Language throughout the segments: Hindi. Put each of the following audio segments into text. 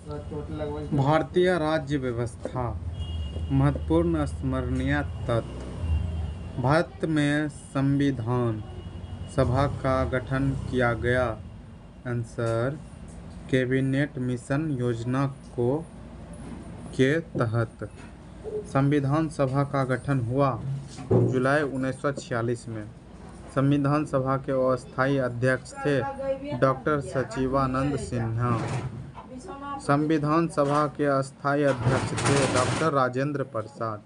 भारतीय राज्य व्यवस्था। महत्वपूर्ण स्मरणीय तथ्य। भारत में संविधान सभा का गठन किया गया। आंसर कैबिनेट मिशन योजना के तहत संविधान सभा का गठन हुआ जुलाई 1946 में। संविधान सभा के अस्थायी अध्यक्ष थे डॉक्टर सचिवानंद सिन्हा। संविधान सभा के अस्थायी अध्यक्ष थे डॉक्टर राजेंद्र प्रसाद।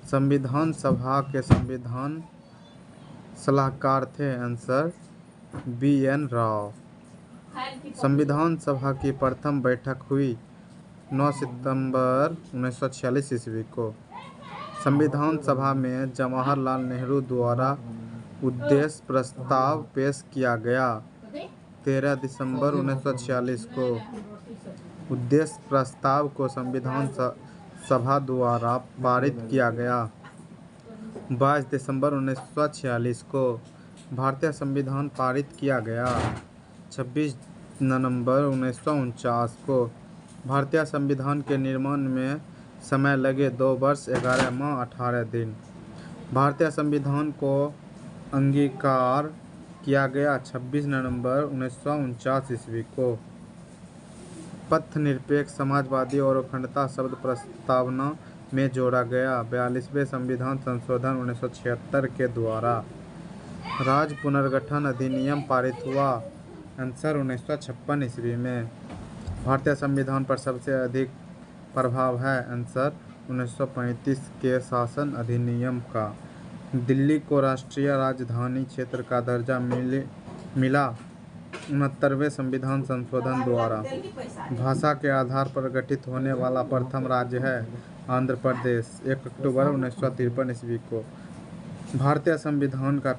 संविधान सभा के संविधान सलाहकार थे आंसर BN राव। संविधान सभा की प्रथम बैठक हुई 9 सितंबर 1946 ईस्वी को। संविधान सभा में जवाहरलाल नेहरू द्वारा उद्देश्य प्रस्ताव पेश किया गया 13 दिसंबर 1946 को। उद्देश्य प्रस्ताव को संविधान सभा द्वारा पारित किया गया 22 दिसंबर 1946 को। भारतीय संविधान पारित किया गया 26 नवंबर 1949 को। भारतीय संविधान के निर्माण में समय लगे 2 वर्ष 11 माह 18 दिन। भारतीय संविधान को अंगीकार किया गया 26 नवंबर 1949 ईस्वी को। पथ निरपेक्ष समाजवादी और अखंडता शब्द प्रस्तावना में जोड़ा गया 42वें संविधान संशोधन 1976 के द्वारा। राज्य पुनर्गठन अधिनियम पारित हुआ आंसर 1956 ईस्वी में। भारतीय संविधान पर सबसे अधिक प्रभाव है आंसर 1935 के शासन अधिनियम का। दिल्ली को राष्ट्रीय राजधानी क्षेत्र का दर्जा मिला 69वें संविधान संशोधन द्वारा। भाषा के आधार पर गठित होने वाला प्रथम राज्य है आंध्र प्रदेश 1 अक्टूबर 1953 ईस्वी को। भारतीय संविधान का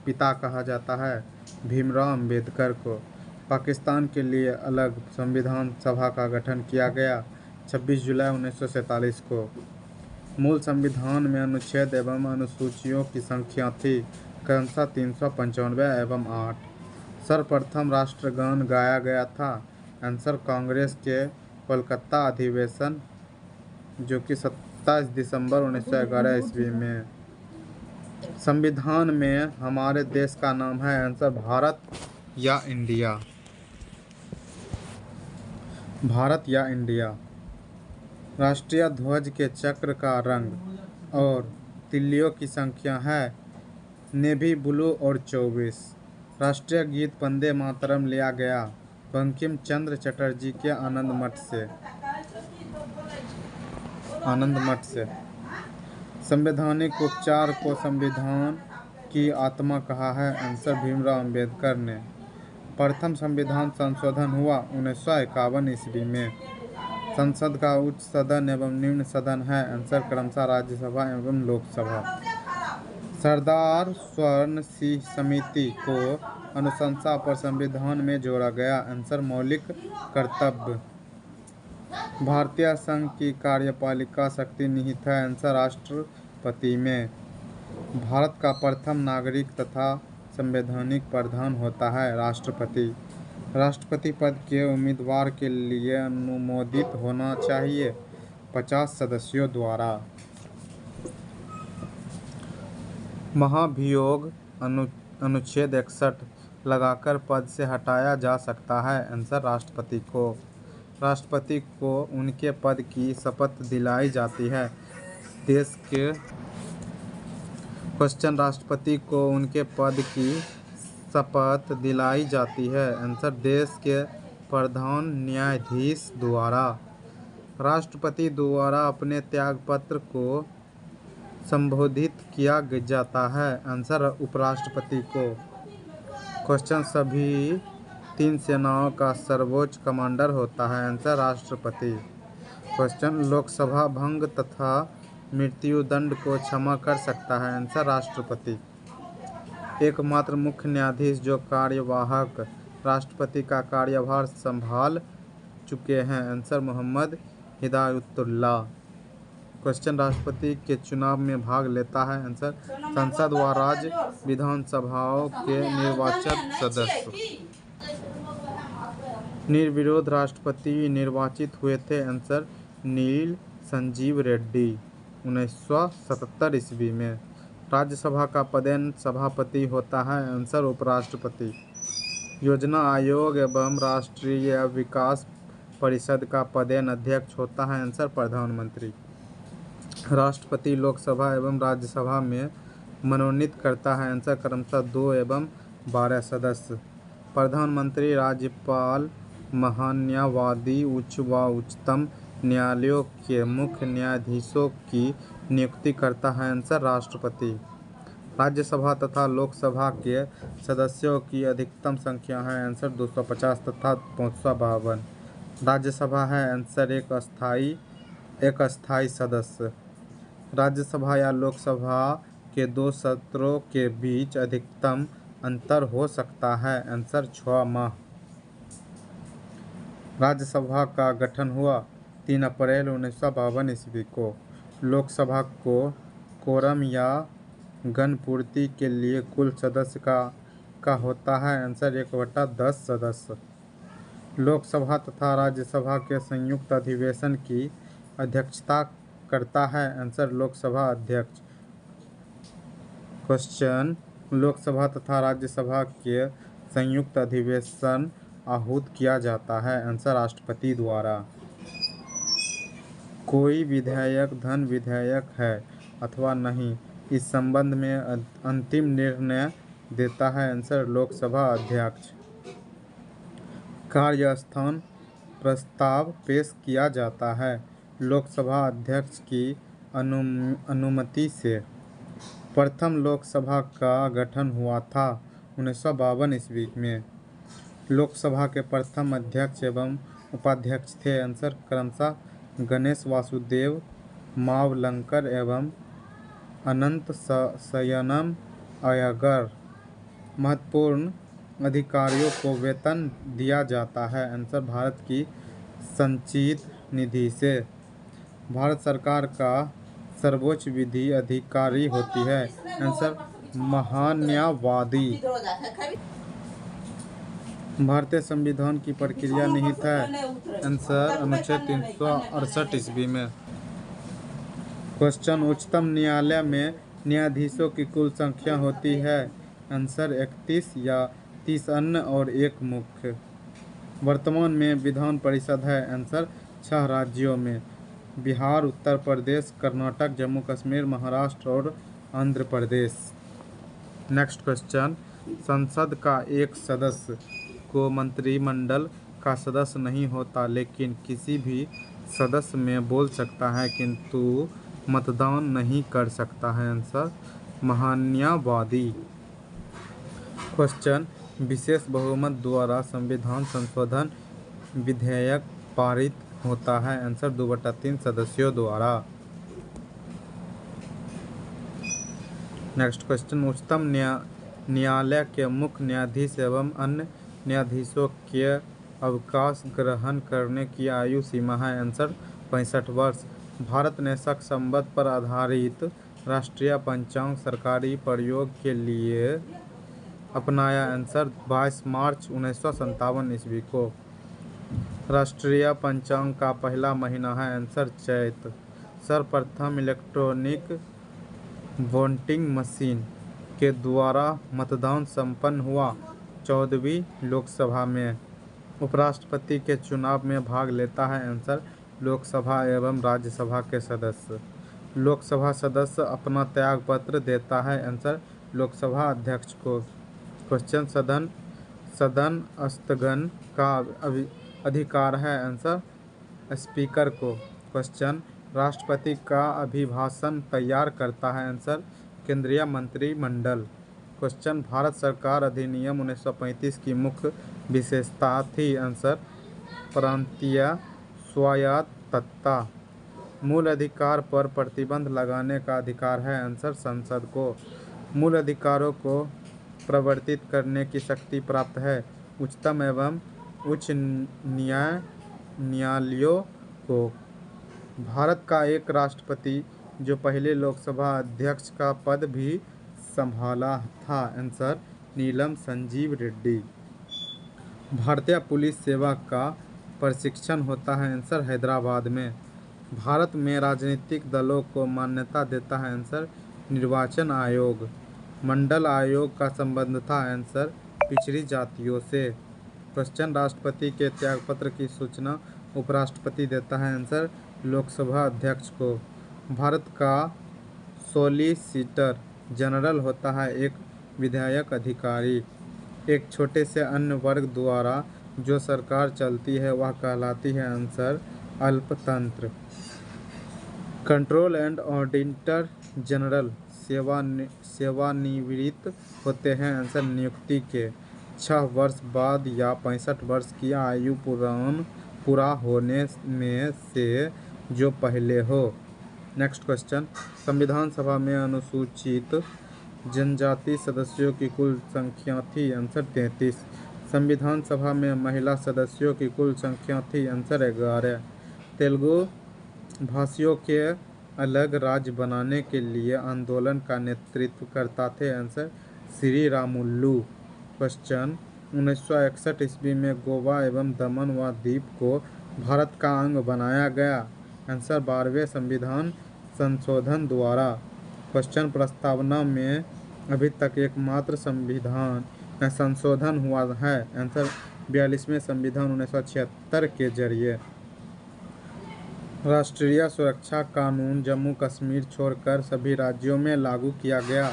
पिता कहा जाता है भीमराव अंबेडकर को। पाकिस्तान के लिए अलग संविधान सभा का गठन किया गया 26 जुलाई 1947 को। मूल संविधान में अनुच्छेद एवं अनुसूचियों की संख्या थी क्रमशः 395 एवं 8। सर्वप्रथम राष्ट्रगान गाया गया था आंसर कांग्रेस के कोलकाता अधिवेशन जो कि 27 दिसंबर 1911 ईस्वी में। संविधान में हमारे देश का नाम है आंसर भारत या इंडिया। भारत या इंडिया। राष्ट्रीय ध्वज के चक्र का रंग और तिल्लियों की संख्या है नेवी ब्लू और 24। राष्ट्रीय गीत वंदे मातरम लिया गया बंकिम चंद्र चटर्जी के आनंद मठ से। संवैधानिक उपचार को संविधान की आत्मा कहा है आंसर भीमराव अंबेडकर ने। प्रथम संविधान संशोधन हुआ 1951 ईस्वी में। संसद का उच्च सदन एवं निम्न सदन है आंसर क्रमशः राज्यसभा एवं लोकसभा। सरदार स्वर्ण सिंह समिति को अनुशंसा पर संविधान में जोड़ा गया आंसर मौलिक कर्तव्य। भारतीय संघ की कार्यपालिका शक्ति निहित है आंसर राष्ट्रपति में। भारत का प्रथम नागरिक तथा संवैधानिक प्रधान होता है राष्ट्रपति। राष्ट्रपति पद के उम्मीदवार के लिए अनुमोदित होना चाहिए 50 सदस्यों द्वारा। महाभियोग अनुच्छेद 61 लगाकर पद से हटाया जा सकता है आंसर राष्ट्रपति को। राष्ट्रपति को उनके पद की शपथ दिलाई जाती है देश के। क्वेश्चन राष्ट्रपति को उनके पद की शपथ दिलाई जाती है आंसर देश के प्रधान न्यायाधीश द्वारा। राष्ट्रपति द्वारा अपने त्यागपत्र को संबोधित किया जाता है आंसर उपराष्ट्रपति को। क्वेश्चन सभी 3 सेनाओं का सर्वोच्च कमांडर होता है आंसर राष्ट्रपति। क्वेश्चन लोकसभा भंग तथा मृत्युदंड को क्षमा कर सकता है आंसर राष्ट्रपति। एकमात्र मुख्य न्यायाधीश जो कार्यवाहक राष्ट्रपति का कार्यभार संभाल चुके हैं आंसर मोहम्मद हिदायतुल्लाह। क्वेश्चन राष्ट्रपति के चुनाव में भाग लेता है आंसर संसद व राज्य विधानसभाओं के निर्वाचित सदस्य। निर्विरोध राष्ट्रपति निर्वाचित हुए थे? आंसर नील संजीव रेड्डी 1977 ईस्वी में। राज्यसभा का पदेन सभापति होता है? आंसर उपराष्ट्रपति। योजना आयोग एवं राष्ट्रीय विकास परिषद का पदेन अध्यक्ष होता है? आंसर प्रधानमंत्री। राष्ट्रपति लोकसभा एवं राज्यसभा में मनोनीत करता है? आंसर क्रमशः 2 एवं 12 सदस्य। प्रधानमंत्री राज्यपाल महान्यायवादी उच्च व उच्चतम न्यायालयों के मुख्य न्यायाधीशों की नियुक्ति करता है? आंसर राष्ट्रपति। राज्यसभा तथा लोकसभा के सदस्यों की अधिकतम संख्या है? आंसर 250 तथा 552। राज्यसभा है? आंसर एक अस्थायी सदस्य। राज्यसभा या लोकसभा के 2 सत्रों के बीच अधिकतम अंतर हो सकता है? आंसर 6 माह। राज्यसभा का गठन हुआ 3 अप्रैल 1952 ईस्वी को। लोकसभा को कोरम या गणपूर्ति के लिए कुल सदस्य का होता है? आंसर 1/10 सदस्य। लोकसभा तथा राज्यसभा के संयुक्त अधिवेशन की अध्यक्षता करता है? आंसर लोकसभा अध्यक्ष। क्वेश्चन, लोकसभा तथा राज्यसभा के संयुक्त अधिवेशन आहूत किया जाता है? आंसर राष्ट्रपति द्वारा। कोई विधेयक धन विधेयक है अथवा नहीं, इस संबंध में अंतिम निर्णय देता है? आंसर लोकसभा अध्यक्ष। कार्यस्थान प्रस्ताव पेश किया जाता है लोकसभा अध्यक्ष की अनुमति से। प्रथम लोकसभा का गठन हुआ था 1952 ईस्वी में। लोकसभा के प्रथम अध्यक्ष एवं उपाध्यक्ष थे? आंसर क्रमशः गणेश वासुदेव मावलंकर एवं अनंत शयनम अय्यर। महत्वपूर्ण अधिकारियों को वेतन दिया जाता है? आंसर भारत की संचित निधि से। भारत सरकार का सर्वोच्च विधि अधिकारी होती है? आंसर महान्यायवादी। भारतीय संविधान की प्रक्रिया निहित है? आंसर अनुच्छेद 368 ईस्वी में। क्वेश्चन, उच्चतम न्यायालय में न्यायाधीशों की कुल संख्या होती है? आंसर 31 या 30 अन्य और 1 मुख्य। वर्तमान में विधान परिषद है? आंसर 6 राज्यों में बिहार, उत्तर प्रदेश, कर्नाटक, जम्मू कश्मीर, महाराष्ट्र और आंध्र प्रदेश। नेक्स्ट क्वेश्चन, संसद का एक सदस्य को मंत्रिमंडल का सदस्य नहीं होता लेकिन किसी भी सदस्य में बोल सकता है किंतु मतदान नहीं कर सकता है? आंसर महान्यायवादी। क्वेश्चन, विशेष बहुमत द्वारा संविधान संशोधन विधेयक पारित होता है? आंसर 2/3 सदस्यों द्वारा। नेक्स्ट क्वेश्चन, उच्चतम न्यायालय के मुख्य न्यायाधीश एवं अन्य न्यायाधीशों के अवकाश ग्रहण करने की आयु सीमा है? आंसर 65 वर्ष। भारत ने शक संवत पर आधारित राष्ट्रीय पंचांग सरकारी प्रयोग के लिए अपनाया? आंसर 22 मार्च 1957 ईस्वी को। राष्ट्रीय पंचांग का पहला महीना है? आंसर चैत। सर्वप्रथम इलेक्ट्रॉनिक वोटिंग मशीन के द्वारा मतदान संपन्न हुआ 14वीं लोकसभा में। उपराष्ट्रपति के चुनाव में भाग लेता है? आंसर लोकसभा एवं राज्यसभा के सदस्य। लोकसभा सदस्य अपना त्यागपत्र देता है? आंसर लोकसभा अध्यक्ष को। क्वेश्चन, सदन स्थगन का अधिकार है? आंसर स्पीकर को। क्वेश्चन, राष्ट्रपति का अभिभाषण तैयार करता है? आंसर केंद्रीय मंत्रिमंडल। क्वेश्चन, भारत सरकार अधिनियम 1935 की मुख्य विशेषता थी? आंसर प्रांतीय स्वायत्तता। मूल अधिकार पर प्रतिबंध लगाने का अधिकार है? आंसर संसद को। मूल अधिकारों को प्रवर्तित करने की शक्ति प्राप्त है उच्चतम एवं उच्च न्यायालयों को। भारत का एक राष्ट्रपति जो पहले लोकसभा अध्यक्ष का पद भी संभाला था? आंसर नीलम संजीव रेड्डी। भारतीय पुलिस सेवा का प्रशिक्षण होता है आंसर हैदराबाद में। भारत में राजनीतिक दलों को मान्यता देता है आंसर निर्वाचन आयोग। मंडल आयोग का संबंध था आंसर पिछड़ी जातियों से। क्वेश्चन, राष्ट्रपति के त्यागपत्र की सूचना उपराष्ट्रपति देता है आंसर लोकसभा अध्यक्ष को। भारत का सॉलिसिटर जनरल होता है एक विधायक अधिकारी। एक छोटे से अन्य वर्ग द्वारा जो सरकार चलती है वह कहलाती है आंसर अल्पतंत्र। कंट्रोल एंड ऑडिटर जनरल सेवानिवृत्त होते हैं आंसर नियुक्ति के 6 वर्ष बाद या 65 वर्ष की आयु पूरा होने में से जो पहले हो। नेक्स्ट क्वेश्चन, संविधान सभा में अनुसूचित जनजाति सदस्यों की कुल संख्या थी आंसर 33। संविधान सभा में महिला सदस्यों की कुल संख्या थी आंसर 11। तेलुगु भाषियों के अलग राज्य बनाने के लिए आंदोलन का नेतृत्व करता थे आंसर श्री रामुलु। क्वेश्चन, 1961 ईस्वी में गोवा एवं दमन व दीव को भारत का अंग बनाया गया आंसर 12वें संविधान संशोधन द्वारा। क्वेश्चन, प्रस्तावना में अभी तक एकमात्र संविधान संशोधन हुआ है आंसर 42वें संविधान 1976 के जरिए। राष्ट्रीय सुरक्षा कानून जम्मू कश्मीर छोड़कर सभी राज्यों में लागू किया गया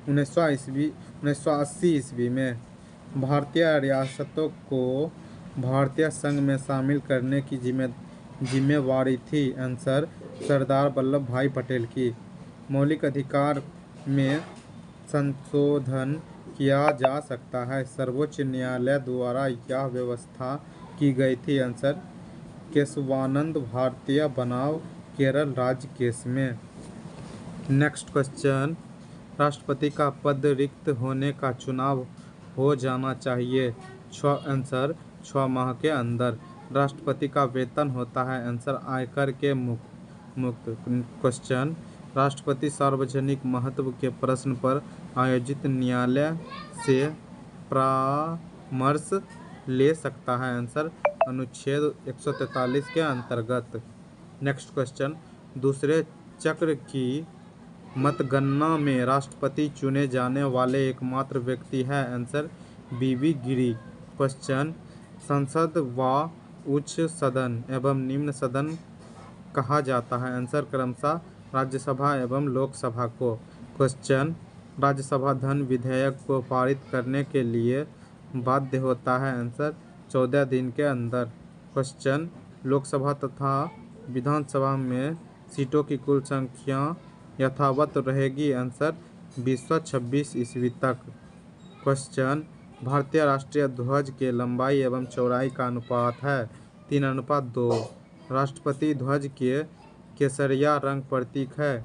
1980 ईस्वी में। भारतीय रियासतों को भारतीय संघ में शामिल करने की जिम्मेवारी थी आंसर सरदार वल्लभ भाई पटेल की। मौलिक अधिकार में संशोधन किया जा सकता है, सर्वोच्च न्यायालय द्वारा यह व्यवस्था की गई थी आंसर केशवानंद भारतीय बनाम केरल राज्य केस में। नेक्स्ट क्वेश्चन, राष्ट्रपति का पद रिक्त होने का चुनाव हो जाना चाहिए आंसर 6 माह के अंदर। राष्ट्रपति का वेतन होता है आंसर आयकर के मुक्त। क्वेश्चन, राष्ट्रपति सार्वजनिक महत्व के प्रश्न पर आयोजित न्यायालय से परामर्श ले सकता है आंसर अनुच्छेद 143 के अंतर्गत। नेक्स्ट क्वेश्चन, दूसरे चक्र की मतगणना में राष्ट्रपति चुने जाने वाले एकमात्र व्यक्ति है आंसर बीबी गिरी। क्वेश्चन, संसद व उच्च सदन एवं निम्न सदन कहा जाता है आंसर क्रमशः राज्यसभा एवं लोकसभा को। क्वेश्चन, राज्यसभा धन विधेयक को पारित करने के लिए बाध्य होता है आंसर 14 दिन के अंदर। क्वेश्चन, लोकसभा तथा विधानसभा में सीटों की कुल संख्या यथावत रहेगी आंसर 2026 ईस्वी तक। क्वेश्चन, भारतीय राष्ट्रीय ध्वज के लंबाई एवं चौड़ाई का अनुपात है 3:2। राष्ट्रपति ध्वज के केसरिया रंग प्रतीक है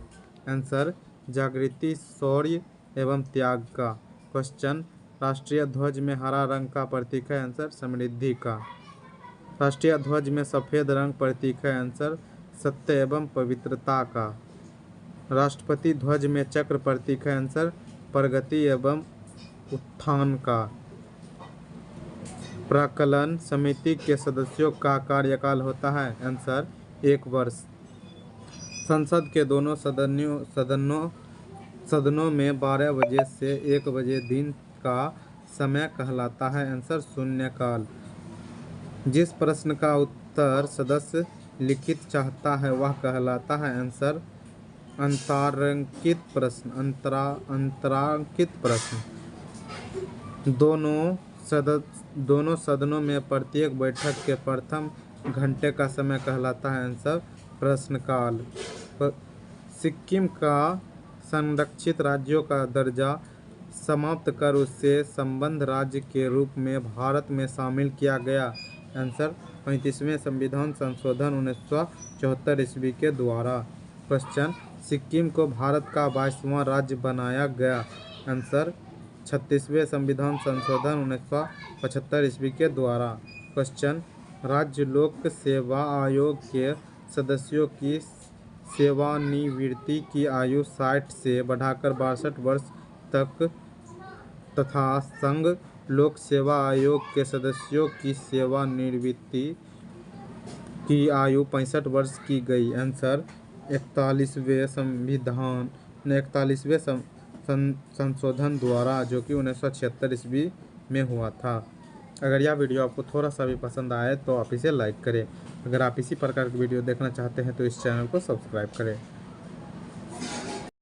आंसर जागृति, शौर्य एवं त्याग का। क्वेश्चन, राष्ट्रीय ध्वज में हरा रंग का प्रतीक है आंसर समृद्धि का। राष्ट्रीय ध्वज में सफ़ेद रंग प्रतीक है आंसर सत्य एवं पवित्रता का। राष्ट्रपति ध्वज में चक्र प्रतीक है आंसर प्रगति एवं उत्थान का। प्राक्कलन समिति के सदस्यों का कार्यकाल होता है आंसर 1 वर्ष। संसद के दोनों सदनों में 12 बजे से 1 बजे दिन का समय कहलाता है आंसर शून्यकाल। जिस प्रश्न का उत्तर सदस्य लिखित चाहता है वह कहलाता है आंसर अंतरांकित प्रश्न। दोनों सदनों में प्रत्येक बैठक के प्रथम घंटे का समय कहलाता है आंसर प्रश्नकाल। सिक्किम का संरक्षित राज्यों का दर्जा समाप्त कर उससे संबद्ध राज्य के रूप में भारत में शामिल किया गया आंसर 35वें संविधान संशोधन 1974 ईस्वी के द्वारा। क्वेश्चन, सिक्किम को भारत का 22वां राज्य बनाया गया आंसर 36वें संविधान संशोधन 1975 ईस्वी के द्वारा। क्वेश्चन, राज्य लोक सेवा आयोग के सदस्यों की सेवानिवृत्ति की आयु 60 से बढ़ाकर 62 वर्ष तक तथा संघ लोक सेवा आयोग के सदस्यों की सेवानिवृत्ति की आयु 65 वर्ष की गई। आंसर 41वें संविधान 41वें संशोधन द्वारा, जो कि 1976 ईस्वी में हुआ था। अगर यह वीडियो आपको थोड़ा सा भी पसंद आए तो आप इसे लाइक करें। अगर आप इसी प्रकार की वीडियो देखना चाहते हैं तो इस चैनल को सब्सक्राइब करें।